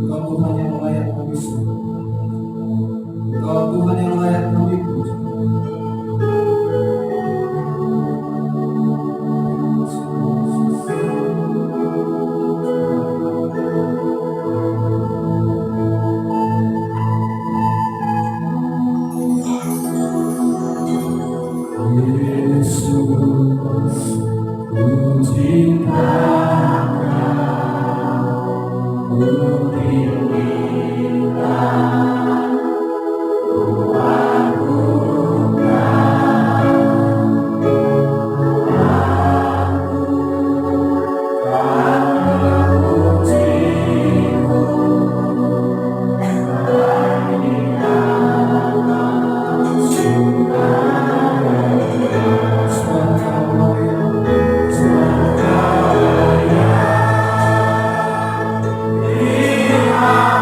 Engkau Tuhan yang layak kami sembah. Engkau Tuhan yang layak kami puji. Tuhan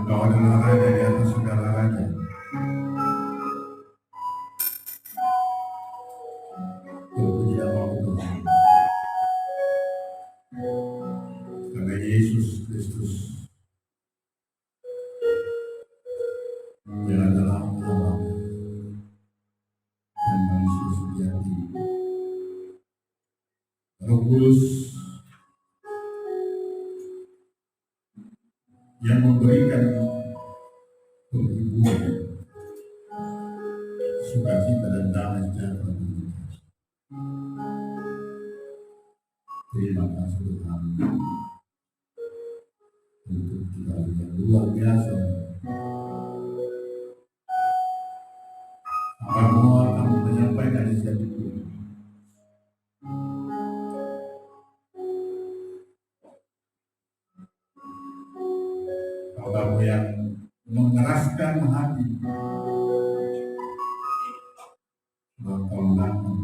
Engkau adalah Raja di atas segala raja. Terpuji namamu Tuhan. Karena Yesus Kristus yang adalah Allah dan manusia sejati. Roh Kudus yang memberikan perhubungan, sukacita dan damai sejahtera bagi kita. Terima kasih Tuhan untuk kita yang luar biasa. Kamu akan menyampaikan isi hatiku. Kamu yang mengeraskan hati. Kau datang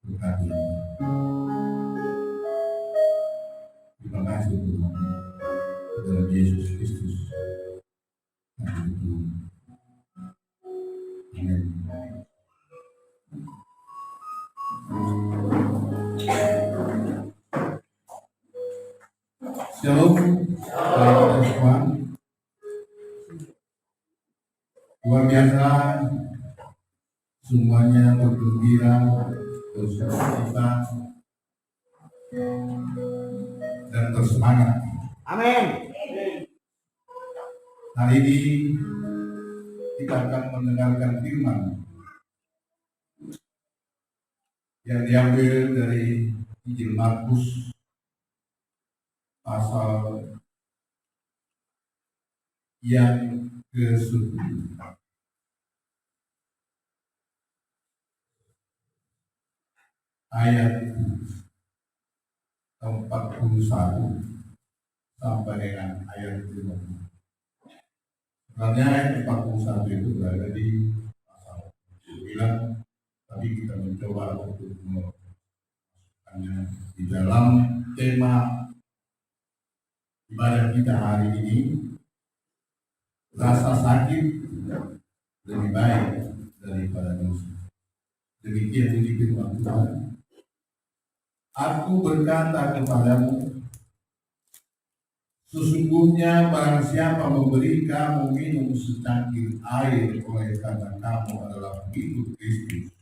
berkati. Terima kasih Tuhan dalam Yesus Kristus. Amin. Shalom, saudara semua. Luar biasa, semuanya bergembira, bersukacita, dan bersemangat. Amin. Hari ini kita akan mendengarkan firman yang diambil dari Injil Markus pasal yang ke-10 ayat 41 sampai dengan ayat 50. Sebenarnya ayat 41 itu berada di pasal 9, tapi kita mencoba untuk memasukkannya di dalam tema ibadah kita hari ini. Rasa sakit lebih baik daripada dosa. Demikian bunyi firman Tuhan. Aku berkata kepadamu, sesungguhnya barang siapa memberi kamu minum secangkir air oleh karena kamu adalah pengikut Kristus,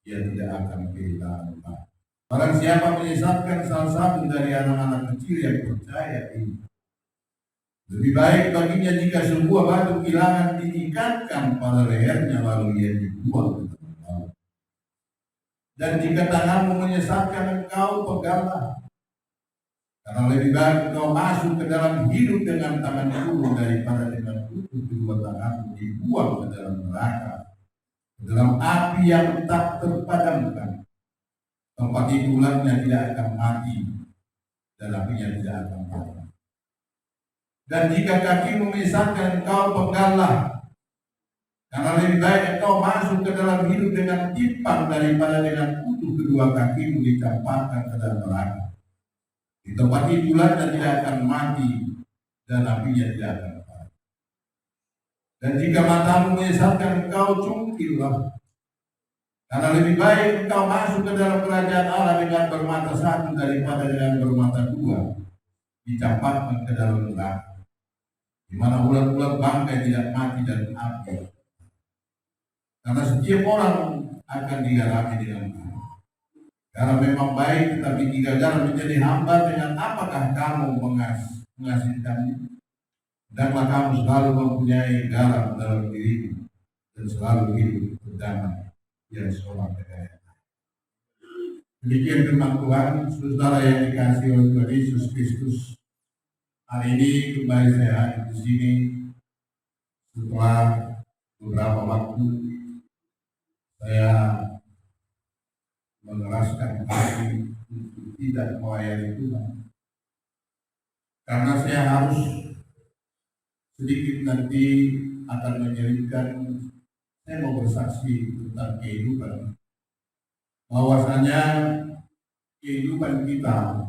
ia tidak akan kehilangan upah. Barang siapa menyesatkan salah satu dari anak-anak kecil yang percaya ini, lebih baik baginya jika sebuah batu kilangan diikatkan pada lehernya lalu ia dibuang ke dalam laut. Dan jika tanganmu menyesatkan engkau, peganglah. Karena lebih baik engkau masuk ke dalam hidup dengan tangan kiri daripada dengan utuh kedua tanganmu dibuang ke dalam neraka, ke dalam api yang tak terpadamkan. Tempat itu ulatnya tidak akan mati dan apinya tidak akan padam. Dan jika kakimu menyesatkan engkau, peganglah. Karena lebih baik engkau masuk ke dalam hidup dengan timpang daripada dengan utuh kedua kakimu dicampakkan ke dalam neraka. Di tempat itu ulatnya tidak akan mati dan apinya tidak akan padam. Dan jika matamu menyesatkan engkau, cungkillah. Karena lebih baik engkau masuk ke dalam kerajaan Allah dengan bermata satu daripada dengan bermata dua dicampakkan ke dalam neraka, di mana ulat-ulat bangkai tidak mati dan api. Karena setiap orang akan digarami dengan garam. Garam memang baik, tetapi jika garam menjadi hambar, dengan apakah kamu menghasilkannya? Hendaklah kamu selalu mempunyai garam dalam dirimu dan selalu hidup berdamai yang seorang negara. Demikian firman Tuhan. Saudara yang dikasihi oleh Tuhan Yesus Kristus, hari ini kembali saya hadir di sini setelah beberapa waktu saya mengeraskan hati untuk tidak melayani Tuhan, karena saya harus sedikit nanti akan menyelipkan. Saya mau bersaksi tentang kehidupan, bahwasanya kehidupan kita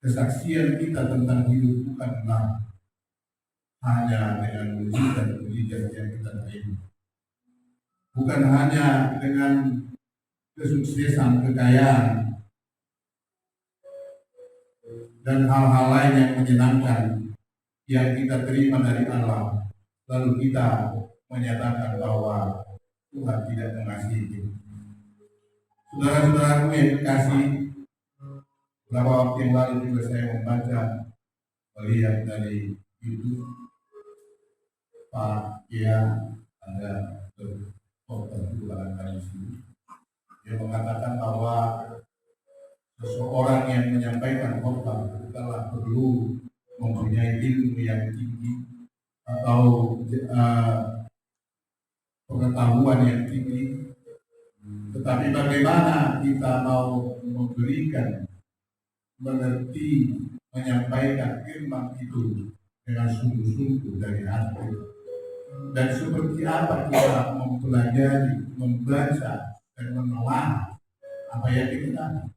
kesaksian kita tentang hidup bukanlah hanya dengan mujizat-mujizat yang kita terima, bukan hanya dengan kesuksesan, kekayaan, dan hal-hal lain yang menyenangkan yang kita terima dari Allah, lalu kita menyatakan bahwa Tuhan tidak mengasihi kita. Saudara-saudaraku yang kekasih, beberapa waktu yang lalu juga saya melihat dari YouTube Pak Kian, ada dokter juga di sini. Dia mengatakan bahwa seseorang yang menyampaikan khotbah adalah perlu mempunyai ilmu yang tinggi atau pengetahuan yang tinggi. Tetapi bagaimana kita mau memberikan, mengerti, menyampaikan firman itu dengan sungguh-sungguh dari hati, dan seperti apa kita mempelajari, membaca, dan menelaah apa yang kita.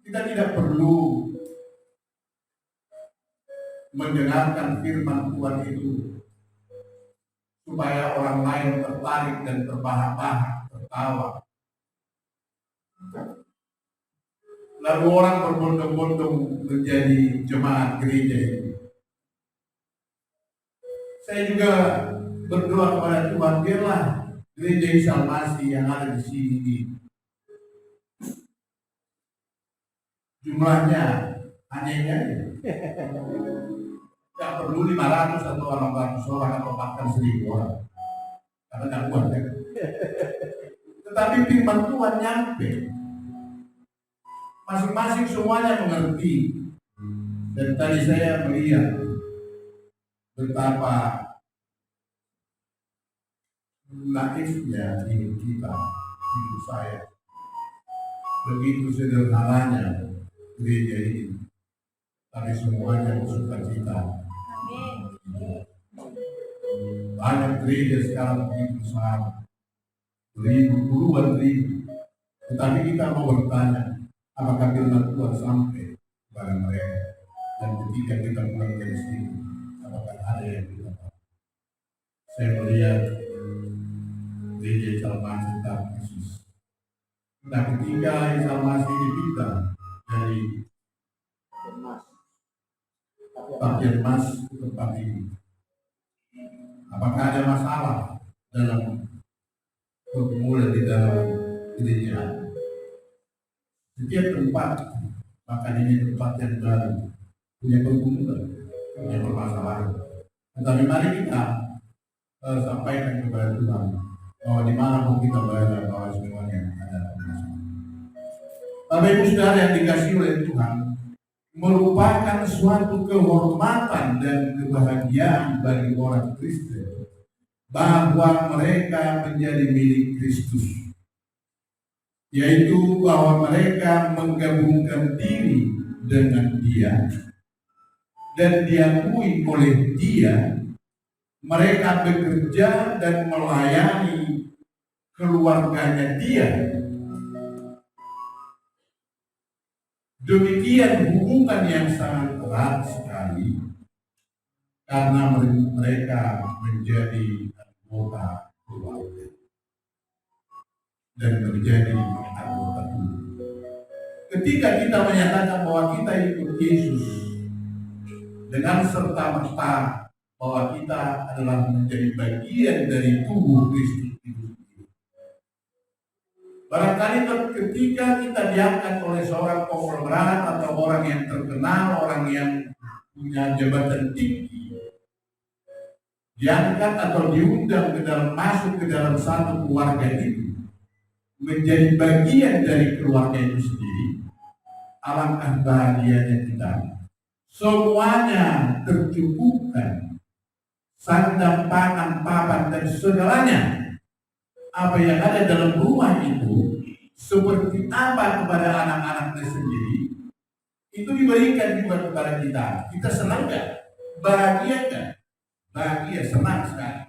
Kita tidak perlu mendengarkan firman Tuhan itu supaya orang lain tertarik dan terbahak-bahak, tertawa. Lalu orang berbondong-bondong menjadi jemaat gereja ini. Saya juga berdoa kepada Tuhan, biarlah gereja Isa Al-Masih yang ada di sini jumlahnya hanya ini aja. Tidak perlu 500 atau 600 orang atau bahkan 1000 orang. Karena tidak kuat ya. Tetapi firman Tuhan nyampe. Masing-masing semuanya mengerti. Dan tadi saya melihat betapa naifnya hidup kita, hidup saya. Begitu sederhananya gereja ini, tapi semuanya bersukacita. Banyak gereja sekarang begitu besar, puluhan ribu. Tetapi kita mau bertanya, apakah firman Tuhan sampai kepada mereka? Dan ketika kita pulang dari sini, apakah ada yang kita tahu? Saya melihat gereja Isa Al-Masih Yesus. Nah, ketika Isa Al-Masih dipindah dari bagian emas ke tempat ini, apakah ada masalah dalam pergumulan di dalam gereja? Setiap tempat, bahkan ini tempat yang baru, punya pergumulan, punya permasalahan. Tetapi mari kita sampaikan kepada Tuhan bahwa di mana pun kita berada, bahwa semuanya ada permasalahan. Bapak Ibu Saudara yang dikasihi oleh Tuhan, merupakan suatu kehormatan dan kebahagiaan bagi orang Kristen bahwa mereka menjadi milik Kristus, yaitu bahwa mereka menggabungkan diri dengan Dia dan diakui oleh Dia. Mereka bekerja dan melayani keluarganya Dia. Demikian hubungan yang sangat erat sekali karena mereka menjadi anggota keluarga dan menjadi anggota tubuh. Ketika kita menyatakan bahwa kita ikut Yesus dengan serta-merta bahwa kita adalah menjadi bagian dari tubuh Kristus itu sendiri. Barangkali ketika kita diangkat oleh seorang konglomerat atau orang yang terkenal, orang yang punya jabatan tinggi, diangkat atau diundang ke dalam, masuk ke dalam satu keluarga itu, menjadi bagian dari keluarga itu sendiri, alangkah bahagianya kita. Semuanya tercukupkan, sandang, pangan, papan, dan segalanya. Apa yang ada dalam rumah itu, seperti apa kepada anak-anaknya sendiri, itu diberikan juga kepada kita. Kita senang gak? Bahagia gak? Bahagia, senang sekali.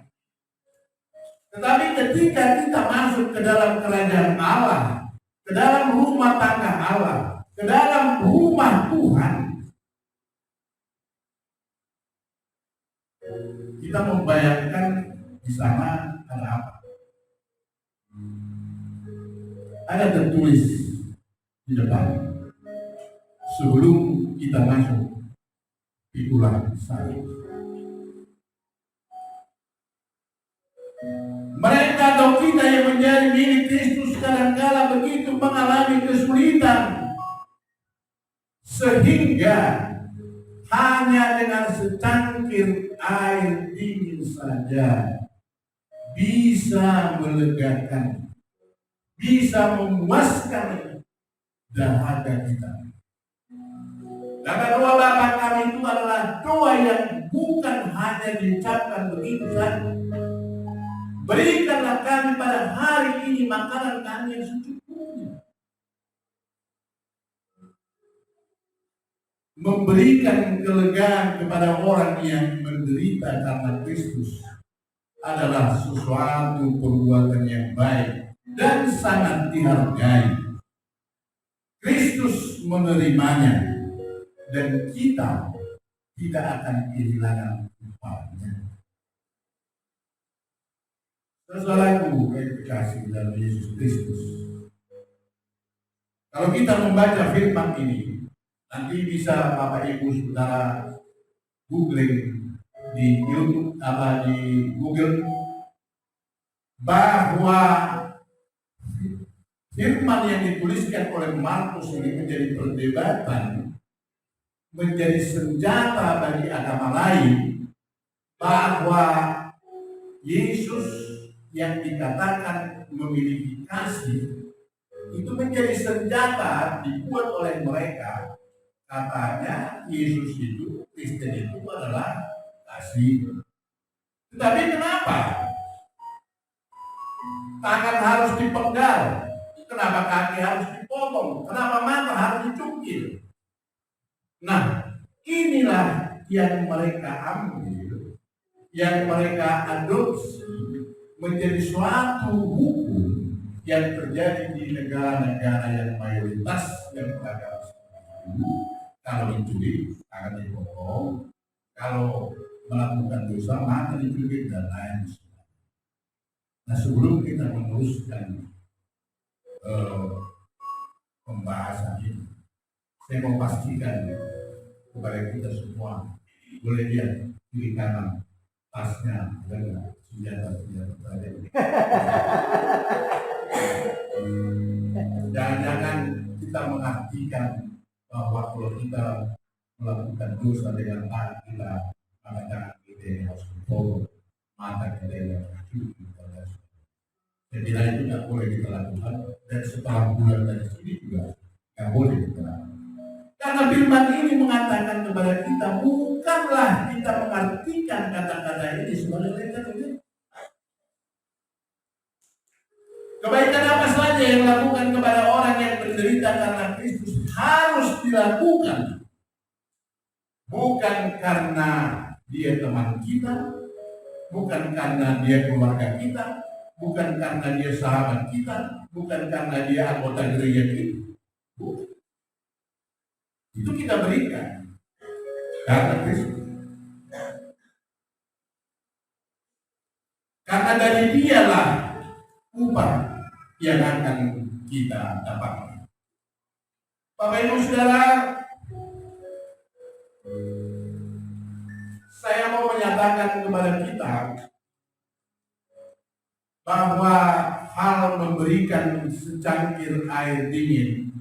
Tetapi ketika kita masuk ke dalam kerajaan Allah, ke dalam rumah tangga Allah, ke dalam rumah rumah Tuhan. Kita membayangkan di sana ada apa? Ada tertulis di depan sebelum kita masuk itulah saya. Mereka atau kita yang menjadi milik Kristus kadang-kala begitu mengalami kesulitan sehingga hanya dengan secangkir air dingin saja bisa melegakan, bisa memuaskan dahaga kita. Karena doa Bapa kami itu adalah doa yang bukan hanya diucapkan begitu saja. Berikanlah kami pada hari ini makanan kami yang secukupnya. Memberikan kelegaan kepada orang yang menderita karena Kristus adalah sesuatu perbuatan yang baik dan sangat dihargai. Kristus menerimanya dan kita tidak akan kehilangan upahnya. Saudaraku yang dikasihi dalam Yesus Kristus, kalau kita membaca firman ini, nanti bisa Bapak Ibu Saudara googling di YouTube atau di Google bahwa firman yang dituliskan oleh Markus ini menjadi perdebatan, menjadi senjata bagi agama lain, bahwa Yesus yang dikatakan memiliki kasih itu menjadi senjata dibuat oleh mereka. Katanya Yesus itu, Kristen itu adalah kasih. Tetapi kenapa tangan harus dipenggal? Kenapa kaki harus dipotong? Kenapa mata harus dicungkil? Nah, inilah yang mereka ambil, yang mereka adopsi menjadi suatu hukum yang terjadi di negara-negara yang mayoritas yang beragama seperti itu. Kalau mencuri, akan dipotong. Kalau melakukan dosa, maka dicuri dan lain sebagainya. Nah, sebelum kita meneruskan pembahasan ini, saya mau pastikan kepada kita semua, boleh lihat kiri kanan tasnya dengan senjata-senjata tajam. Jangan-jangan kita mengartikan bahwa kalau kita melakukan dosa dengan tangan kita, maka tangan kita yang harus dipotong, mata kita yang harus dicuci. Saya kira itu tidak boleh kita lakukan, dan setelah bulan dari sini juga tidak boleh kita lakukan. Karena firman ini mengatakan kepada kita, bukanlah kita mengartikan kata-kata ini sebagai lekat-lekat. Kebaikan apa saja yang dilakukan kepada orang yang menderita karena Kristus harus dilakukan. Bukan karena dia teman kita, bukan karena dia keluarga kita, bukan karena dia sahabat kita, bukan karena dia anggota gereja kita. Bukan. Itu kita berikan karena Kristus. Karena dari dialah upah yang akan kita dapatkan. Bapak Ibu Saudara, saya mau menyatakan kepada kita bahwa hal memberikan secangkir air dingin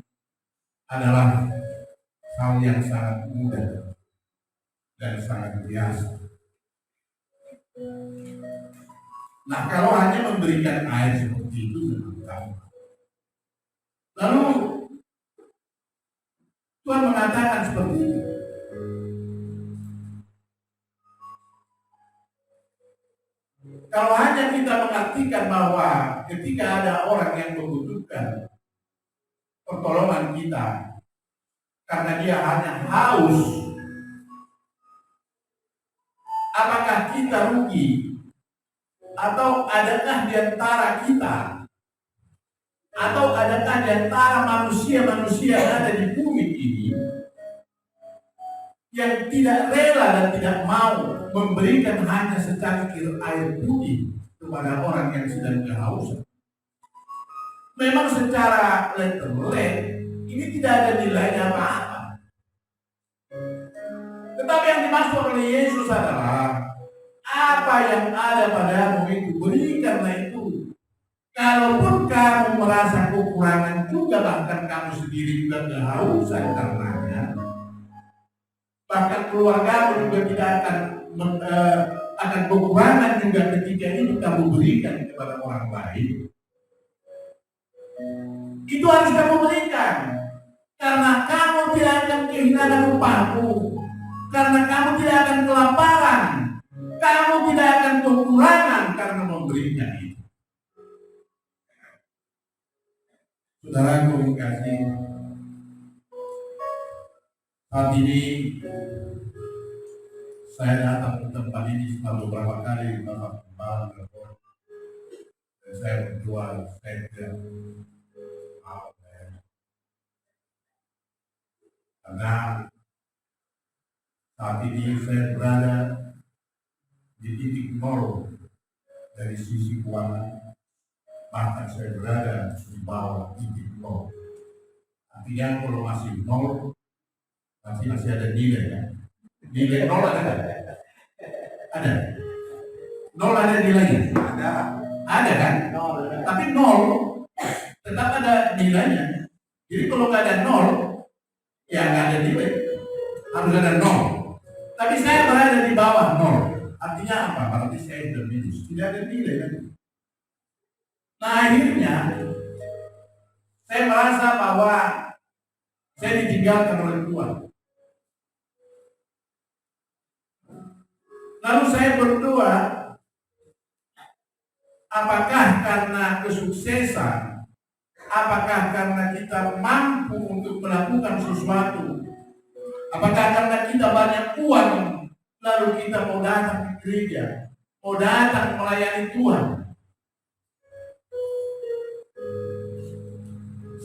adalah hal yang sangat mudah dan sangat biasa. Nah, kalau hanya memberikan air seperti itu memang gampang. Lalu Tuhan mengatakan seperti itu. Kalau hanya kita mengartikan bahwa ketika ada orang yang membutuhkan pertolongan kita karena dia hanya haus, apakah kita rugi? Atau adakah di antara kita, atau adakah di antara manusia-manusia yang ada di bumi ini yang tidak rela dan tidak mau memberikan hanya secangkir air putih kepada orang yang sedang kehausan. Memang secara letterlet ini tidak ada nilainya apa-apa. Tetapi yang dimaksud oleh Yesus adalah apa yang ada padamu itu berikanlah itu. Kalaupun kamu merasa kekurangan juga, bahkan kamu sendiri juga kehausan karenanya, bahkan keluargamu juga tidak akan kekurangan juga ketika itu kamu berikan kepada orang lain. Itu harus kamu berikan, karena kamu tidak akan kehilangan upahmu, karena kamu tidak akan kelaparan, kamu tidak akan kekurangan karena memberikan itu. Saudaraku kasih, saat ini saya datang ke tempat ini setelah beberapa kali Bapak kembali telepon, dan saya berdoa, saya bilang, maaf saya, karena saat ini saya berada di titik nol dari sisi keuangan, bahkan saya berada di bawah titik nol. Artinya kalau masih nol, pasti masih ada nilai kan? Nilai nol ada kan? Ada. Nol ada nilainya? Ada kan? Tapi nol tetap ada nilainya. Jadi kalau nggak ada nol, ya nggak ada nilai. Harus ada nol. Tapi saya berada di bawah nol. Artinya apa? Berarti saya sudah minus. Tidak ada nilai lagi. Nah akhirnya saya merasa bahwa saya ditinggalkan oleh Tuhan. Lalu saya berdoa, apakah karena kesuksesan, apakah karena kita mampu untuk melakukan sesuatu, apakah karena kita banyak uang, lalu kita mau datang ke gereja, mau datang melayani Tuhan.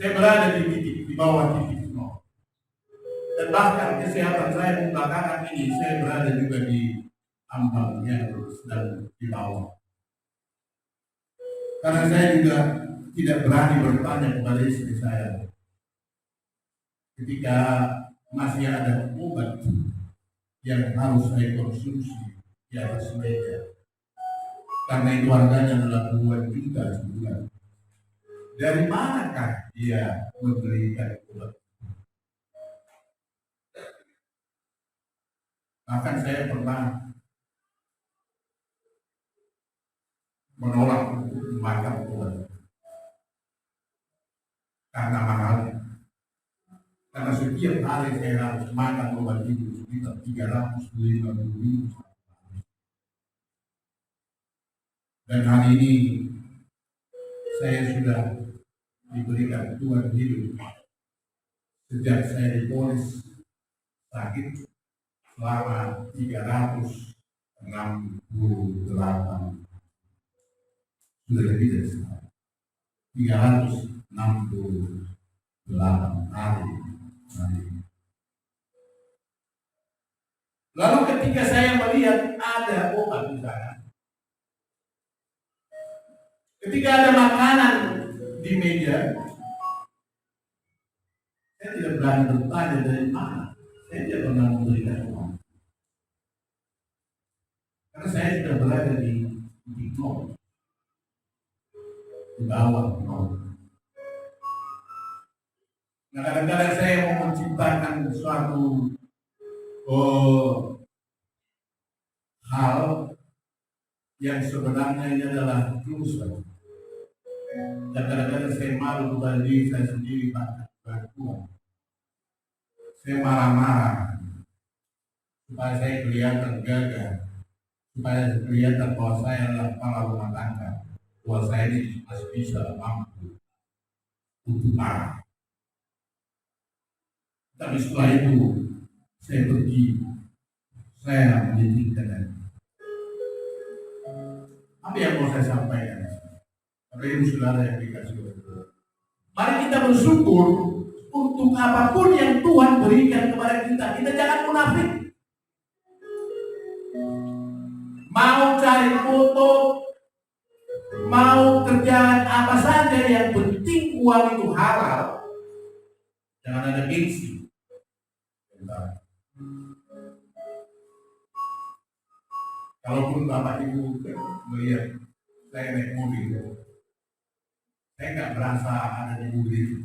Saya berada di bawah titik nol. Dan bahkan kesehatan saya belakangan ini, saya berada juga di ambang yang sedang di bawah. Karena saya juga tidak berani bertanya kepada istri saya ketika masih ada obat yang harus saya konsumsi di atas meja, karena itu harganya adalah 2 juta sebulan. Dari manakah dia memberikan obat? Bahkan saya pernah menolak untuk makan obat karena mahalnya. Karena setiap hari saya harus makan obat itu sekitar 350.000. Dan hari ini saya sudah diberikan Tuhan hidup sejak saya divonis sakit selama 368, sudah lebih dari setahun, 368 hari. Lalu ketika saya melihat ada obat di sana, ketika ada makanan di meja, saya tidak berani bertanya dari mana. Saya tidak pernah memberikan uang, karena saya sudah berada di nol, di bawah nol. Nah, kadang-kadang saya mau menciptakan suatu hal yang sebenarnya ini adalah dosa. Dan kadang-kadang saya malu kepada diri saya sendiri, bahkan kepada Tuhan. Saya marah-marah supaya saya kelihatan gagah, supaya kelihatan bahwa saya adalah kepala rumah tangga, bahwa saya ini masih bisa mampu untuk marah. Tapi setelah itu saya pergi, saya menjadikan apa yang mau saya sampaikan. Bapak Ibu Saudara yang dikasih oleh Tuhan, mari kita bersyukur untuk apapun yang Tuhan berikan kepada kita. Kita jangan munafik. Mau cari foto, mau kerjaan apa saja, yang penting uang itu halal. Jangan ada gengsi. Bentar. Kalaupun Bapak Ibu melihat saya naik mobil, saya nggak berasa ada di mobil itu.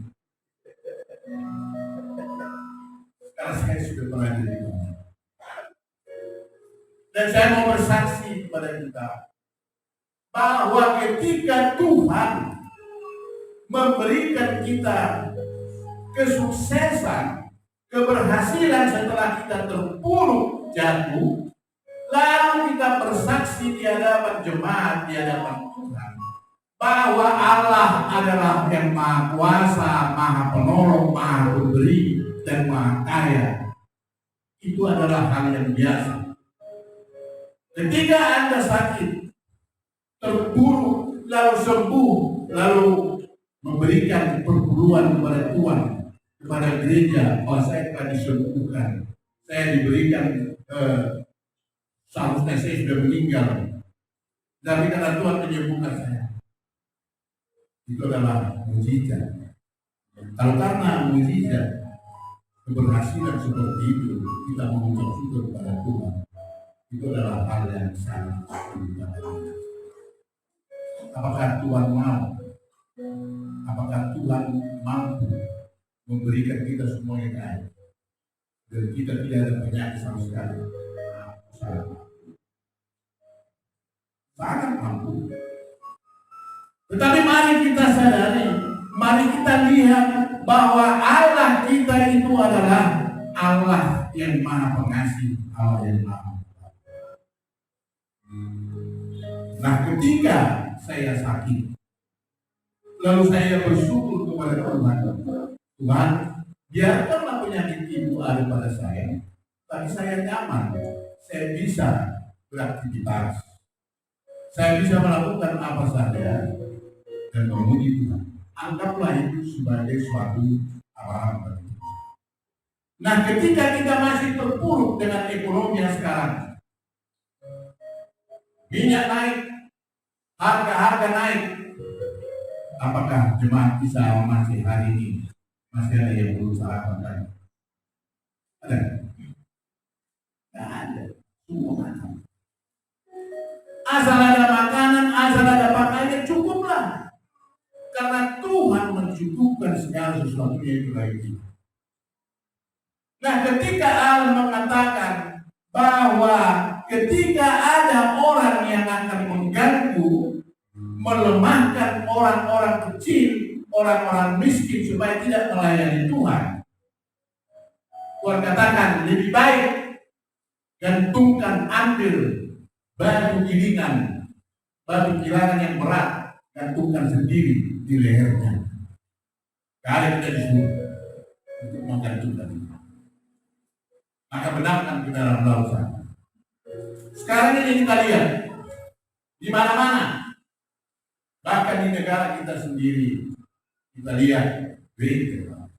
Karena saya sudah pernah di sana. Dan saya mau bersaksi kepada kita bahwa ketika Tuhan memberikan kita kesuksesan, keberhasilan setelah kita terpuruk jatuh, lalu kita bersaksi di hadapan jemaat, di hadapan Tuhan, bahwa Allah adalah yang Maha Kuasa, Maha Penolong, Maha Pemberi, dan Maha Kaya. Itu adalah hal yang biasa. Ketika Anda sakit, terpuruk, lalu sembuh, lalu memberikan perpuluhan kepada Tuhan, kepada gereja, bahwa saya telah disembuhkan, saya diberikan, seharusnya saya sudah meninggal, tapi karena Tuhan menyembuhkan saya. Itu adalah mukjizat. Kalau karena mukjizat, keberhasilan seperti itu, kita mengucap syukur kepada Tuhan, itu adalah hal yang sangat penting. Apakah Tuhan mau? Apakah Tuhan mampu memberikan kita semua yang ada, dan kita tidak ada penyakit sama sekali? Sangat mampu. Tetapi mari kita sadari, mari kita lihat bahwa Allah kita itu adalah Allah yang Maha Pengasih, Allah yang Maha. Nah, ketika saya sakit, lalu saya bersyukur kepada Tuhan, Tuhan, biarkanlah penyakit itu ada pada saya, tapi saya nyaman, saya bisa beraktivitas, saya bisa melakukan apa saja dan memuji Tuhan. Anggaplah itu sebagai suatu arahan bagi kita. Nah, ketika kita masih terpuruk dengan ekonomi yang sekarang, minyak naik, harga-harga naik, apakah jemaat bisa masih hari ini masih ada yang belum sarapan tadi? Ada? Tidak ada. Semua makan. Asal ada makanan, asal ada pakaian, cukuplah. Karena Tuhan mencukupkan segala sesuatunya itu bagi kita. Nah, ketika Allah mengatakan bahwa ketika ada orang yang akan mengganggu, melemahkan orang-orang kecil, orang-orang miskin supaya tidak melayani Tuhan, Tuhan katakan lebih baik gantungkan, ambil batu gilingan, batu gilangan yang berat, gantungkan sendiri di lehernya. Kali kita disuruh untuk menggantungkan itu, maka benarkan ke dalam laut sana. Sekarang ini kita lihat di mana-mana, bahkan di negara kita sendiri, kita lihat gereja.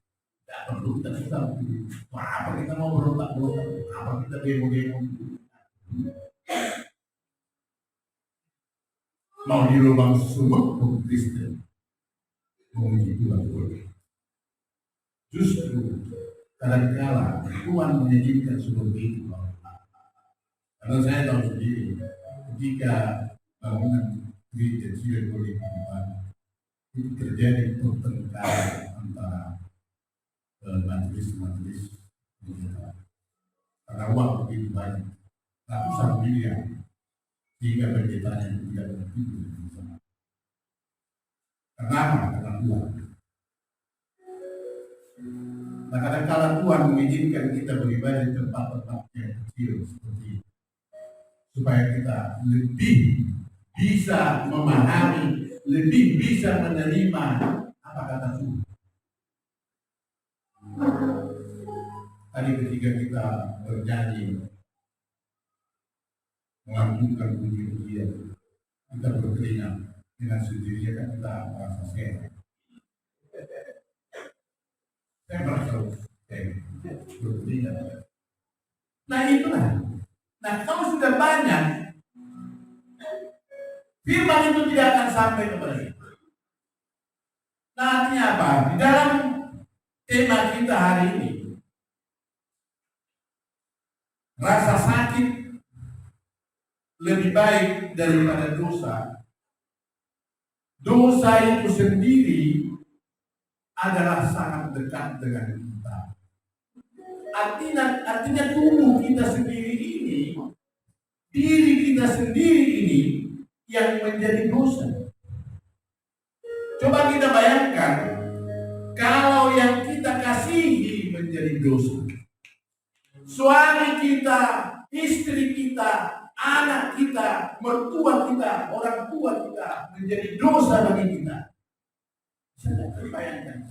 Tidak perlu kita tahu apa kita mau berontak-berontak, apa kita demo-demo, mau di lubang sumur pun Kristen memuji Tuhan. Justru kadang-kala Tuhan menyajikan seperti itu. Karena saya tahu sendiri, ketika bangunan gereja Cirebon itu terjadi pertengkaran antara majelis-majelis karena uang begitu banyak, ratusan miliar, sehingga pendetanya tidak berpikir di sana. Kenapa? Karena Tuhan. Nah, kadang-kala Tuhan mengizinkan kita beribadah di tempat-tempat yang kecil seperti itu, supaya kita lebih bisa memahami, lebih bisa menerima apa kata Tuhan. Tadi ketika kita bernyanyi, mengagungkan puji-pujian, kita berkeringat, dengan sendirinya kan kita merasa sehat. Saya merasa berkeringat. Nah itulah. Nah kalau sudah banyak, firman itu tidak akan sampai kepada kita. Nah artinya apa? Di dalam tema kita hari ini, rasa sakit lebih baik daripada dosa. Dosa itu sendiri adalah sangat dekat dengan kita. Artinya tubuh kita sendiri ini, diri kita sendiri ini yang menjadi dosa. Coba kita bayangkan, kalau yang kita kasihi menjadi dosa, suami kita, istri kita, anak kita, mertua kita, orang tua kita menjadi dosa bagi kita. Bisa bayangkan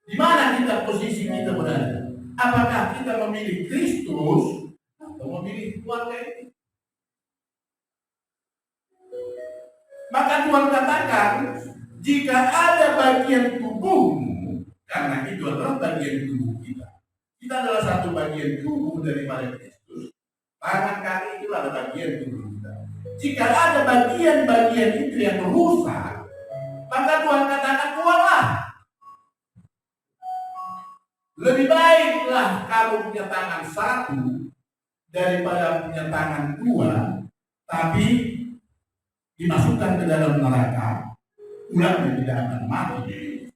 di mana kita posisi kita berada? Apakah kita memilih Kristus atau memilih keluarga ini? Maka Tuhan katakan, jika ada bagian tubuhmu, karena itu adalah bagian tubuh kita. Kita adalah satu bagian tubuh daripada Kristus. Tangan kaki itu adalah bagian tubuh kita. Jika ada bagian-bagian itu yang rusak, maka Tuhan katakan buanglah. Lebih baiklah kamu punya tangan satu daripada punya tangan dua, tapi dimasukkan ke dalam neraka, ulangnya tidak akan mati.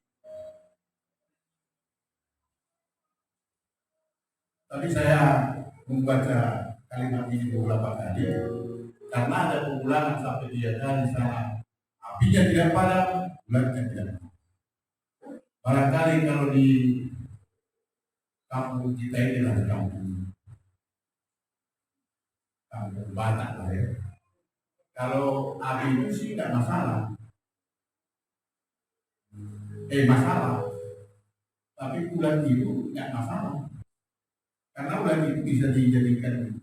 Tapi saya membaca kalimat ini beberapa kali karena ada pengulangan sampai 3 kali sama. Apinya tidak padam, ulangnya tidak padam. Barangkali kalau di kampung kita ini adalah kampung Batak lah ya. Kalau api itu sih nggak masalah, masalah. Tapi ular itu nggak masalah, karena ular itu bisa dijadikan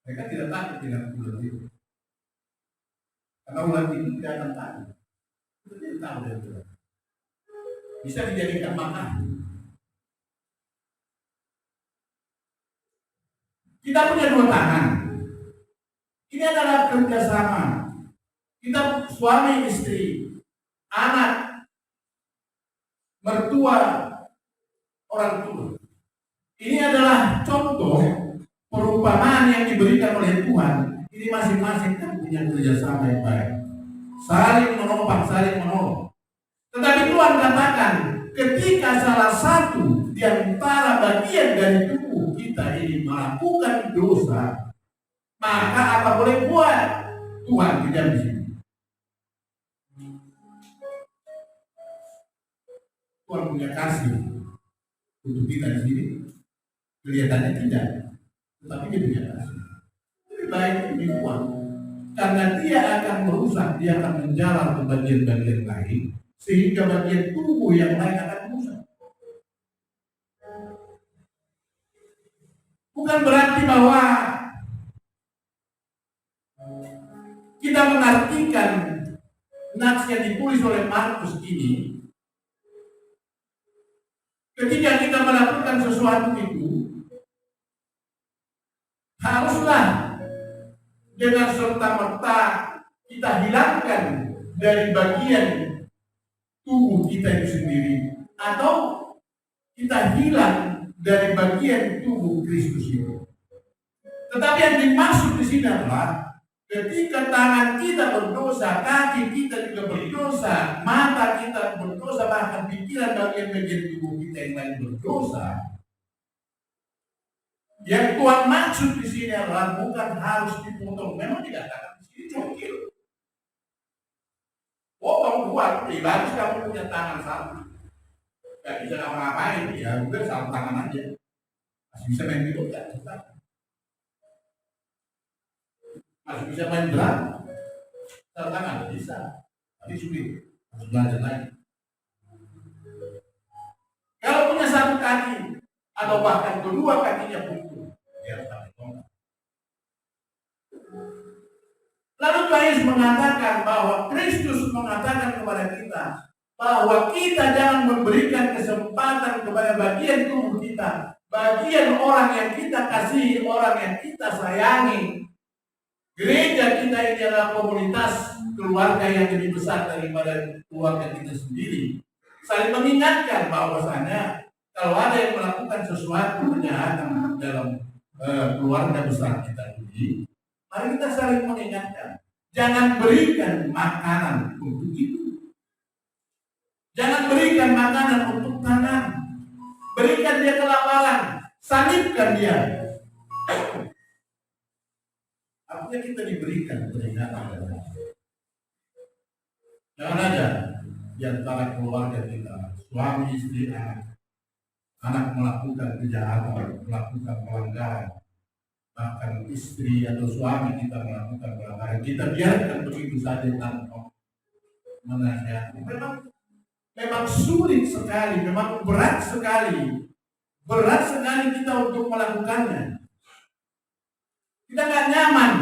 mereka tidak takut dengan ular itu, karena ular itu tidak akan takut. Tidak tahu dari ular. Bisa dijadikan makan. Kita punya 2 tangan. Ini adalah kerjasama. Kita suami istri, anak, mertua, orang tua. Ini adalah contoh perumpamaan yang diberikan oleh Tuhan. Ini masing-masing kan punya kerjasama yang baik. Saling menopang, saling menolong. Tetapi Tuhan katakan, ketika salah satu di antara bagian dari tubuh kita ini melakukan dosa, maka apa boleh buat? Tuhan tidak di sini. Tuhan punya kasih untuk kita di sini. Kelihatannya tidak, tetapi dia punya kasih. Lebih baik dibuang, karena dia akan merusak, dia akan menjalar ke bagian-bagian lain, sehingga bagian tubuh yang lain akan rusak. Bukan berarti bahwa kita mengartikan nats yang ditulis oleh Markus ini, ketika kita melakukan sesuatu itu, haruslah dengan serta-merta kita hilangkan dari bagian tubuh kita itu sendiri, atau kita hilang dari bagian tubuh Kristus itu. Tetapi yang dimaksud di sini adalah ketika tangan kita berdosa, kaki kita juga berdosa, mata kita berdosa, bahkan pikiran bagian-bagian tubuh kita yang lain berdosa. Yang Tuhan maksud di sini adalah bukan harus dipotong. Memang dikatakan di sini congkil. Potong 2, pribadi kamu punya tangan satu, gak bisa ngapa-ngapain, ya udah satu tangan aja. Masih bisa main video, gak bisa. Masih bisa main drum, satu tangan bisa, tapi sulit, harus belajar lagi. Kalau punya satu kaki, atau bahkan kedua kakinya buntu, dia harus pakai tongkat. Lalu Tuhan Yesus mengatakan bahwa Kristus mengatakan kepada kita bahwa kita jangan memberikan kesempatan kepada bagian tubuh kita bagian orang yang kita kasihi, orang yang kita sayangi. Gereja kita ini adalah komunitas keluarga yang lebih besar daripada keluarga kita sendiri. Saling mengingatkan bahwasanya kalau ada yang melakukan sesuatu kejahatan dalam keluarga besar kita ini, mari kita saling mengingatkan. Jangan berikan makanan untuk itu. Jangan berikan makanan untuk tangan. Berikan dia kelaparan. Salibkan dia. Artinya kita diberikan peringatan. Jangan ada di antara keluarga kita, suami, istri, anak melakukan kejahatan, melakukan pelanggaran, bahkan istri atau suami kita melakukan pelanggaran, kita biarkan begitu saja tanpa menasihati. Memang sulit sekali, memang berat sekali kita untuk melakukannya. Kita nggak nyaman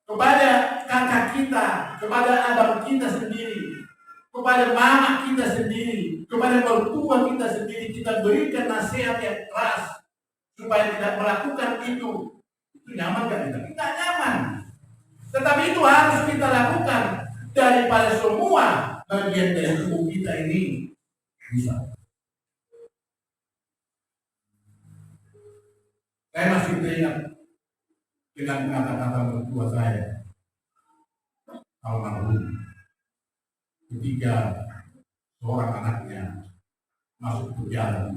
kepada kakak kita, kepada abang kita sendiri, kepada mama kita sendiri, kepada mertua kita sendiri, kita berikan nasihat yang keras supaya tidak melakukan itu. Itu nyaman kan kita? Kita nyaman. Tetapi itu harus kita lakukan daripada semua bagian dari tubuh kita ini bisa. Saya masih teringat dengan kata-kata mertua saya almarhum ketika seorang anaknya masuk penjara.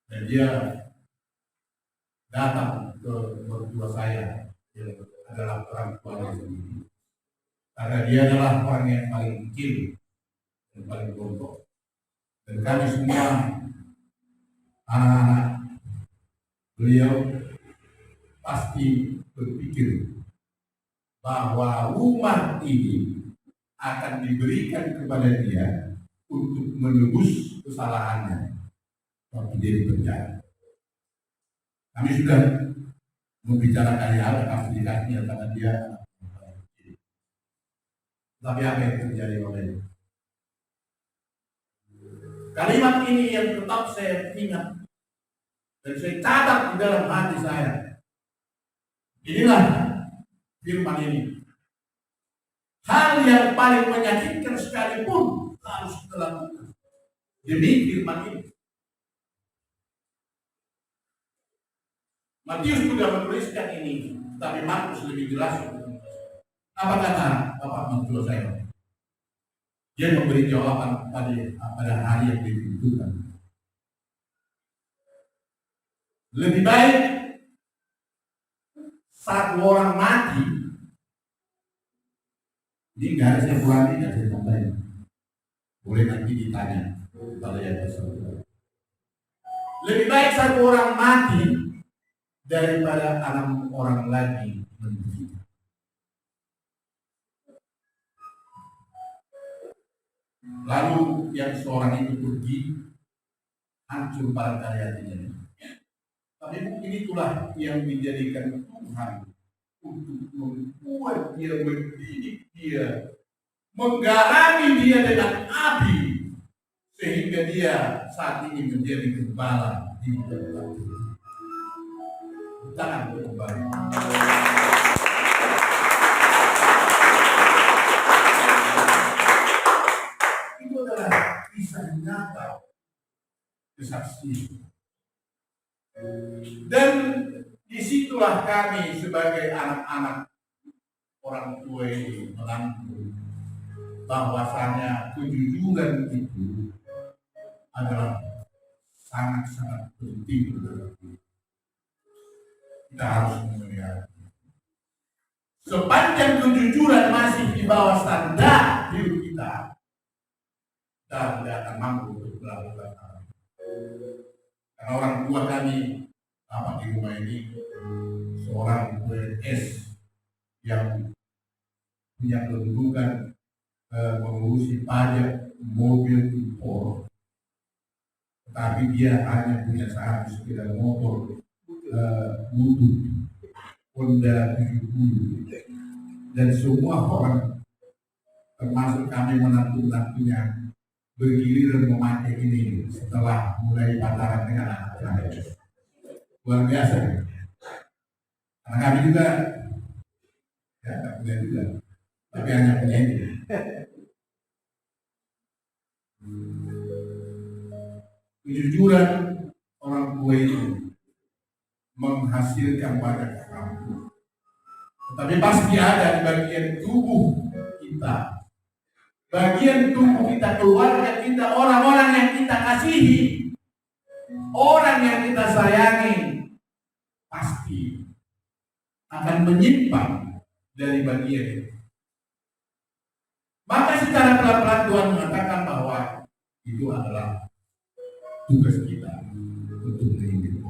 Dan dia datang ke mertua saya yang adalah orang tuanya sendiri. Karena dia adalah orang yang paling kecil dan paling gontok. Dan kami semua anak-anak beliau pasti berpikir bahwa rumah ini akan diberikan kepada dia untuk menebus kesalahannya waktu dia di penjara. Kami sudah membicarakan hal aplikasinya karena dia. Tapi apa yang terjadi oleh kalimat ini yang tetap saya ingat dan saya catat di dalam hati saya. Inilah firman ini. Hal yang paling menyakitkan sekalipun harus kita lakukan demi firman ini. Matius juga menuliskan ini, tapi Markus lebih jelas. Apa kata Bapak mertua saya? Dia memberi jawaban pada hari yang ditentukan. Lebih baik satu orang mati. Ini nggak ada saya ulangi, nggak saya sampaikan. Boleh nanti ditanya pada yang bersangkutan. Lebih baik satu orang mati daripada 6 orang lagi menderita. Lalu yang seorang itu pergi, hancur barangkali hatinya. Tapi mungkin itulah yang menjadikan Tuhan untuk membuat dia, mendidik dia, menggarami dia dengan api, sehingga dia saat ini menjadi gembala di tempat itu. Tangan kembali. Kisah nyata kesaksian. Dan disitulah kami sebagai anak-anak orang tua ini menanggung bahwasanya kejujuran itu adalah sangat-sangat penting dalam hidup. Kita harus memelihara. Sepanjang kejujuran masih di bawah standar hidup kita, kita tidak akan mampu untuk melakukan hal. Karena orang tua kami, apa di rumah ini, seorang PNS yang punya kedudukan mengurusi pajak mobil impor, tetapi dia hanya punya satu sepeda motor butut Honda 70, dan semua orang termasuk kami menantu-nantunya bergiliran memakai ini setelah mulai pacaran dengan anak kami. Luar biasa. Anak kami juga, ya tak punya juga, tapi hanya punya ini. Kejujuran orang tua itu menghasilkan banyak hal. Tetapi pasti ada di bagian tubuh kita, bagian tubuh kita, keluarga kita, orang-orang yang kita kasihi, orang yang kita sayangi, pasti akan menyimpang dari bagian itu. Maka secara pelan-pelan Tuhan mengatakan bahwa itu adalah tugas kita untuk mendidik.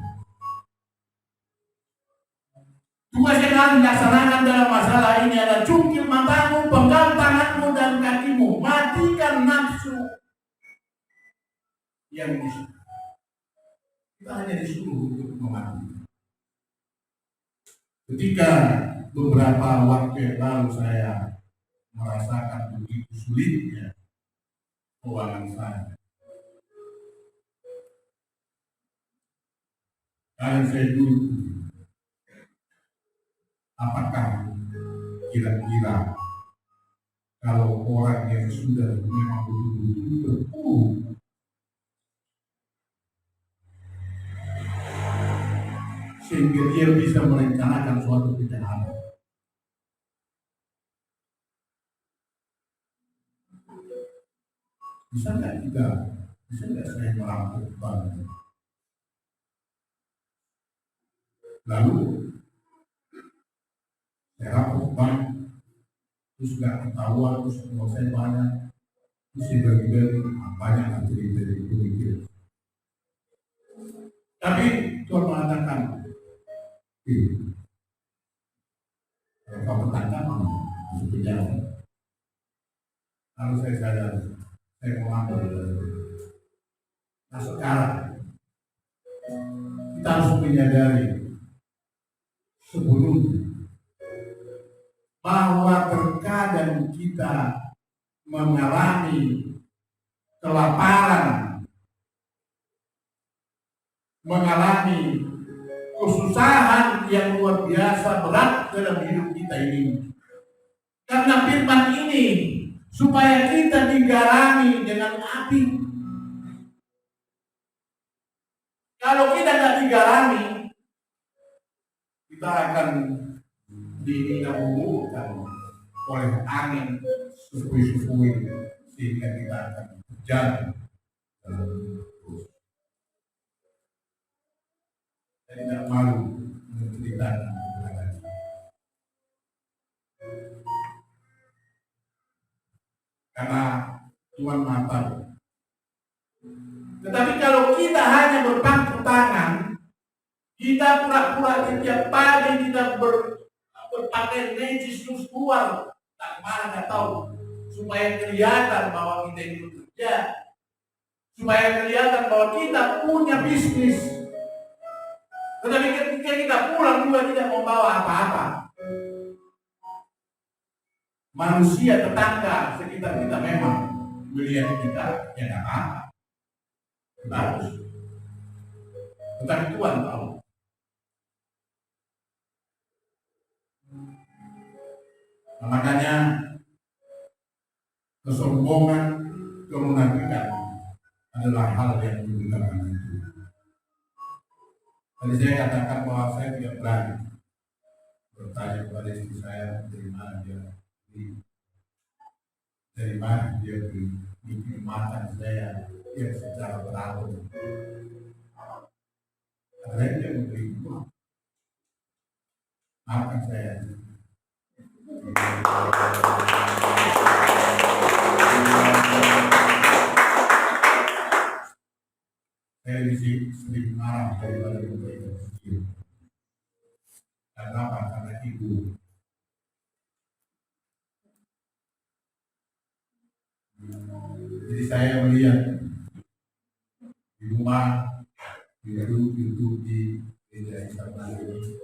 Tugas yang harus dilaksanakan dalam masalah ini adalah cungkil matamu, penggal tanganmu dan kakimu, matikan nafsu yang disuruh. Kita hanya disuruh untuk memati. Ketika beberapa waktu yang lalu saya merasakan begitu sulitnya keuangan saya, dan saya dulu, apakah kira-kira kalau orang yang sudah memang betul-betul terpuruk sehingga dia bisa merencanakan suatu kejahatan, bisa nggak saya merampok bank, lalu saya rampok bank, terus nggak ketahuan, terus kalau saya banyak, terus dibagi-bagi, banyak nanti dari pemikir. Tapi Tuhan mengatakan, kalau kau ketangkap, masuk penjara. Lalu saya sadar, saya mau ambil. Nah sekarang kita harus menyadari sebelum bahwa terkadang kita mengalami kelaparan, mengalami kesusahan yang luar biasa berat dalam hidup kita ini. Karena firman ini supaya kita digarami dengan api. Kalau kita tidak digarami, kita akan dihidupkan oleh angin sepui-sepui sehingga kita akan jatuh dalam terus. Saya tidak malu menceritakan kepada kita. Karena Tuhan Maha Tahu. Tetapi kalau kita hanya berpangku tangan, kita pura-pura setiap pagi kita berpakaian necis terus keluar, tak mana tak tahu, supaya kelihatan bahwa kita ini bekerja, supaya kelihatan bahwa kita punya bisnis. Tetapi ketika kita pulang juga tidak membawa apa-apa. Manusia tetangga sekitar kita memang melihat kita yang apa, bagus. Tetapi Tuhan tahu. Makanya kesombongan, kemunafikan adalah hal yang dibutuhkan itu. Tadi saya katakan bahwa saya tidak berani bertanya kepada istri saya dari mana dia bikin makan saya yang secara beralur. Karena dia memberi uang, makan saya. Saya sering marah daripada memberi kecil. Karena apa? Karena ibu. Jadi saya melihat di rumah, duduk di meja Islam ini,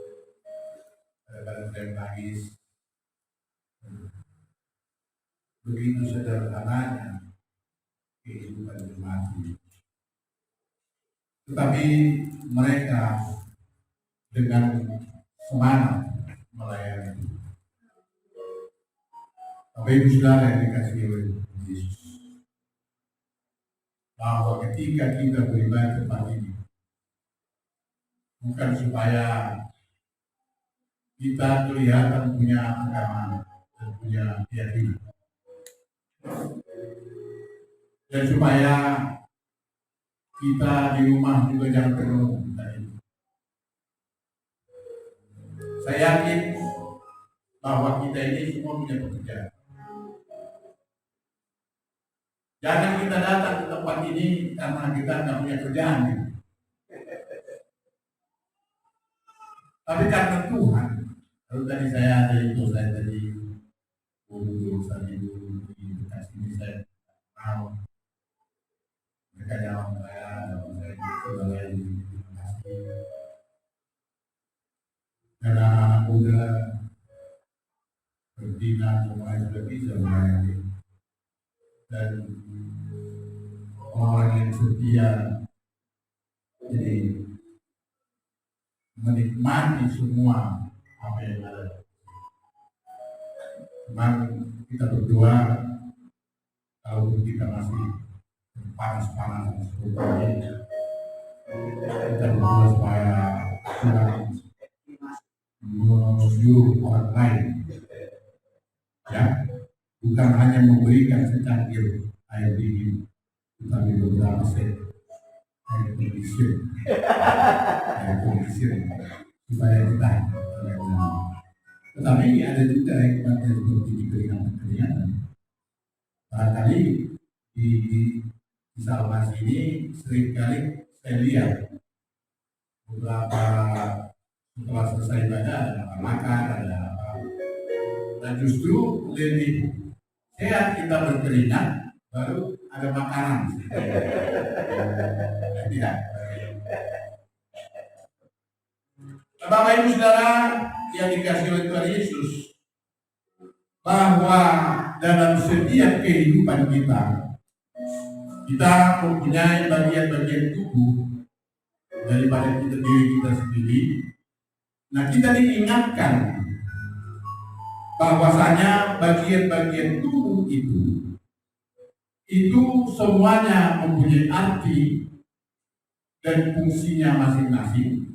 kadang-kadang saya menangis. begitu sederhananya kehidupan jemaat ini. Tetapi mereka dengan semangat melayani. Bapak Ibu Saudara yang dikasihi oleh Yesus, bahwa ketika kita beribadah tempat ini, bukan supaya kita kelihatan punya agama dan punya keyakinan, dan supaya kita di rumah juga jangan penuh. Saya yakin bahwa kita ini semua punya pekerjaan. Jangan kita datang ke tempat ini karena kita nggak punya kerjaan. Tapi karena Tuhan. Kalau tadi saya tadi dulu di bekas ini saya tahu mereka jawab saya sebagai terima kasih. Dan anak muda berbina semua sudah bisa melayani, dan orang yang setia jadi menikmati semua apa yang ada. Memang kita berdoa kalau kita masih panas-panas seperti ini, kita berdoa supaya Tuhan menyuruh orang lain, ya, bukan hanya memberikan secangkir air dingin, tetapi beberapa set air kondisir supaya kita tetapi ada juga hikmatnya seperti di keringat-keringat. Barangkali di Salmas ini seringkali saya lihat beberapa setelah selesai ibadah ada makan, ada apa, dan justru lebih sehat kita berkeringat baru ada makanan. Tidak. Bapak Ibu Saudara yang dikasihi oleh Tuhan Yesus, bahwa dalam setiap kehidupan kita mempunyai bagian-bagian tubuh daripada diri kita sendiri. Nah, kita diingatkan bahwasanya bagian-bagian tubuh itu semuanya mempunyai arti dan fungsinya masing-masing.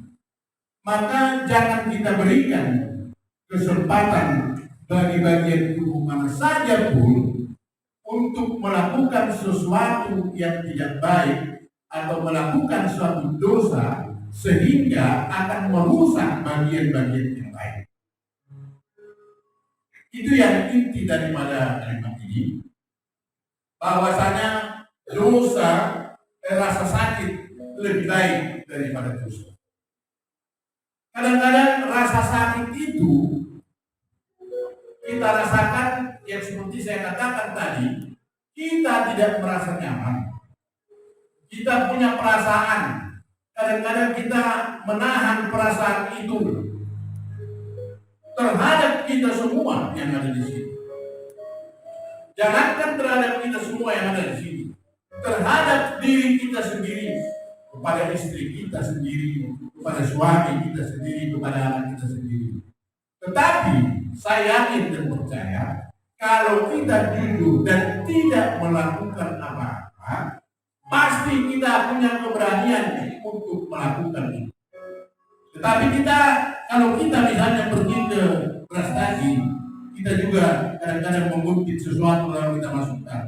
Maka jangan kita berikan kesempatan bagi bagian tubuh mana saja pun untuk melakukan sesuatu yang tidak baik atau melakukan suatu dosa sehingga akan merusak bagian-bagian yang lain. Itu yang inti daripada kalimat ini, bahwasanya rasa sakit lebih baik daripada dosa. Kadang-kadang rasa sakit itu kita rasakan yang seperti saya katakan tadi, kita tidak merasa nyaman. Kita punya perasaan. Kadang-kadang kita menahan perasaan itu terhadap kita semua yang ada di sini. Jangankan terhadap kita semua yang ada di sini, terhadap diri kita sendiri, kepada istri kita sendiri, kepada suami kita sendiri, kepada anak kita sendiri. Tetapi saya yakin dan percaya kalau kita jujur dan tidak melakukan apa-apa, pasti kita punya keberanian untuk melakukan itu. Tetapi kalau kita misalnya pergi ke beras daging, kita juga kadang-kadang mengungkit sesuatu lalu kita masukkan.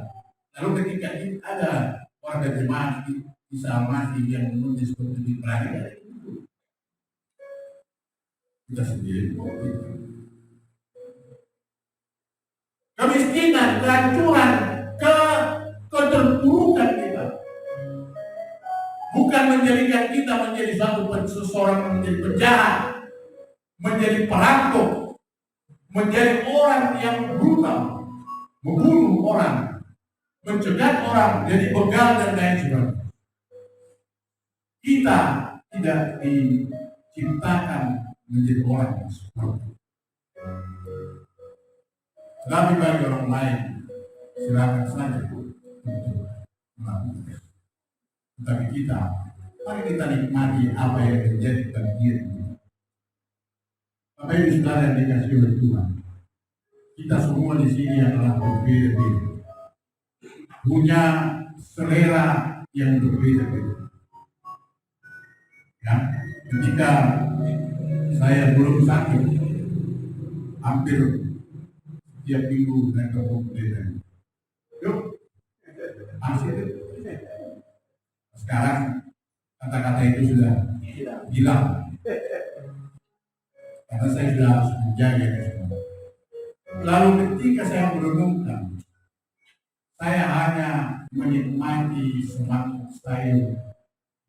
Lalu ketika ada warga jemaat di Salmas yang menulis seperti di peradilan itu, kita sendiri kemiskinan, kehancuran, keterpurukan kita bukan menjadikan kita menjadi seseorang menjadi penjahat, menjadi perampok, menjadi orang yang brutal, membunuh orang, mencegat orang, jadi begal dan lain sebagainya. Kita tidak diciptakan menjadi orang yang seperti itu. Tapi bagi orang lain, silakan saja untuk melakukan. Tetapi kita, mari kita nikmati apa yang menjadi bagian kita. Bapak Ibu Saudara yang dikasihi oleh Tuhan, kita semua di sini adalah berbeda-beda, punya selera yang berbeda-beda. Ya, ketika saya belum sakit, hampir tiap minggu naik ke Bogor. Yuk, masih itu. Sekarang kata-kata itu sudah hilang, karena saya sudah harus menjaga semua. Lalu ketika saya merenungkan, saya hanya menikmati semak sayur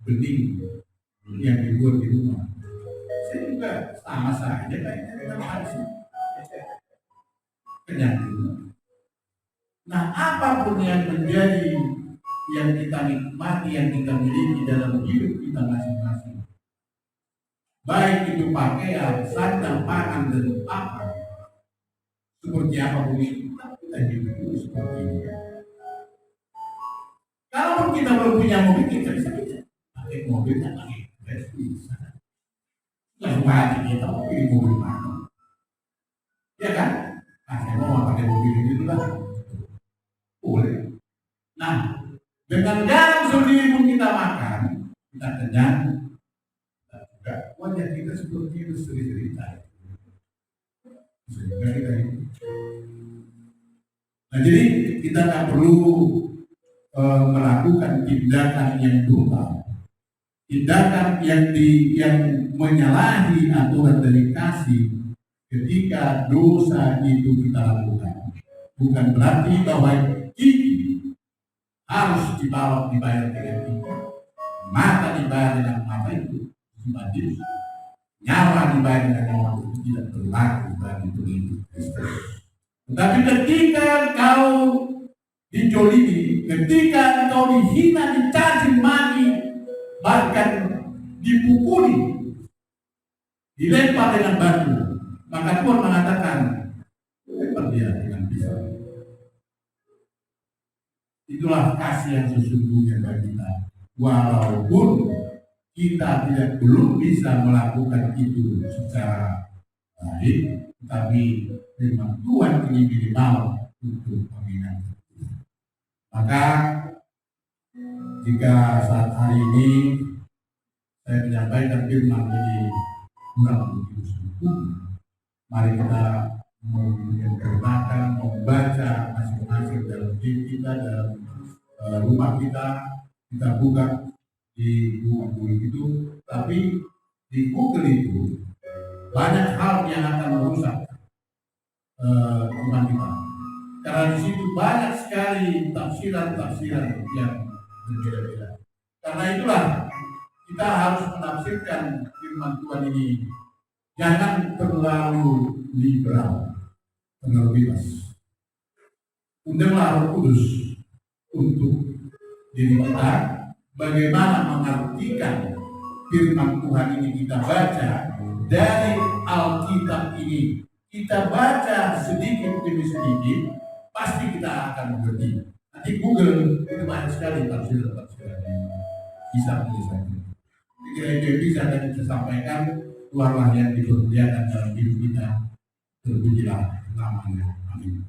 bening yang dibuat di rumah. Saya juga sama saja kayaknya dengan Hansi. Kenyang juga. Nah, apapun yang menjadi yang kita nikmati, yang kita miliki dalam hidup kita masing-masing, baik itu pakaian, sandang, pangan, dan papan, seperti apapun itu, kita hidup itu seperti ini. Kalau kita belum punya mobil, kita bisa pakai mobil dan pakai bisa. Lalu wajib kita mau pilih mobil mana? Ya kan? Nah, saya mau pakai mobil ini dulu lah. Boleh. Nah, dengan garam sendiri pun kita makan, kita kenyang, dan juga wajah kita seperti itu seri-serita. Sehingga kita itu. Nah, jadi kita tak perlu melakukan tindakan yang brutal, tindakan yang menyalahi aturan dari kasih ketika dosa itu kita lakukan. Bukan berarti bahwa gigi harus dibayar dengan gigi, mata dibayar dengan mata itu wajib, nyawa dibayar dengan nyawa itu tidak berlaku bagi pengikut Kristus. Tetapi ketika kau dijolimi, ketika kau dihina, dicaci maki, bahkan dipukuli, dilempar dengan batu, maka Tuhan mengatakan, lempar dia dengan pisau. Itulah kasih yang sesungguhnya bagi kita. Walaupun kita belum bisa melakukan itu secara baik, tapi memang Tuhan ini minimal untuk mengingatkan. Maka jika saat hari ini saya menyampaikan firman ini kurang begitu sempurna, mari kita menyempurnakan, membaca masing-masing dalam diri kita, dalam rumah kita buka di Google itu. Tapi di Google itu banyak hal yang akan merusak iman kita, karena di situ banyak sekali tafsiran-tafsiran yang berbeda-beda. Karena itulah kita harus menafsirkan firman Tuhan ini jangan terlalu liberal, terlalu bebas. Undanglah Roh Kudus untuk diri kita, bagaimana mengartikan firman Tuhan ini kita baca dari Alkitab ini. Kita baca sedikit demi sedikit, pasti kita akan mengerti. Nanti Google itu banyak sekali tafsir-tafsiran yang bisa menyelesaikan. Kira itu yang bisa dan kita sampaikan. Tuhanlah yang dipermuliakan dalam hidup kita. Terpujilah namanya. Amin.